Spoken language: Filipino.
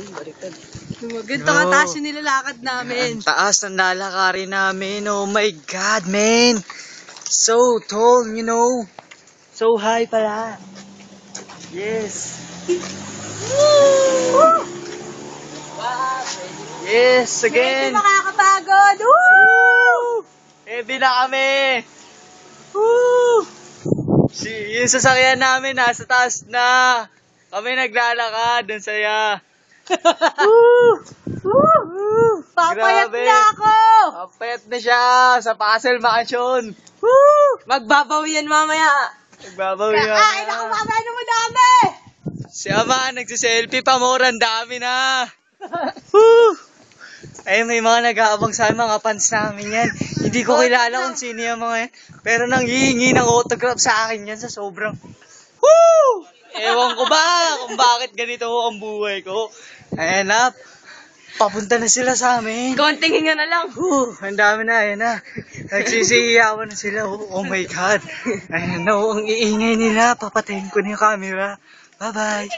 Baliktad. Ganito ka taas yung nilalakad namin. Ang taas ng lalakarin namin. Oh my God, man. So tall, you know. So high pala. Yes. Woo! Yes, again. Hindi makakapagod. Woo! Heavy na kami. Woo! Yung sasakyan namin nasa taas na. Kami naglalakad. Ang saya. Woo! Woo! Papayat Grabe. na ako! Papayat na siya sa Pasel Mansion. Woo! Magbabawi yan mamaya. Nagbabawi na. Kakain ako mamaya ng madami! Si Ama, nagsiselfie pa more. Ang dami na. Woo! Ay, may mga nag-aabang sa amin, mga fans namin yan. Hindi ko kilala kung sino yung mga yan. Pero nang hihingi ng autograph sa akin yan sa sobrang... Woo! Ewan ko ba kung bakit ganito ang buhay ko. Ayan na. Papunta na sila sa amin. Konting hinga na lang. Ang dami na, ayan na. Nagsisiyawan na sila. Oh my God. Ayan na, ang iingay nila. Papatayin ko na yung camera. Bye-bye.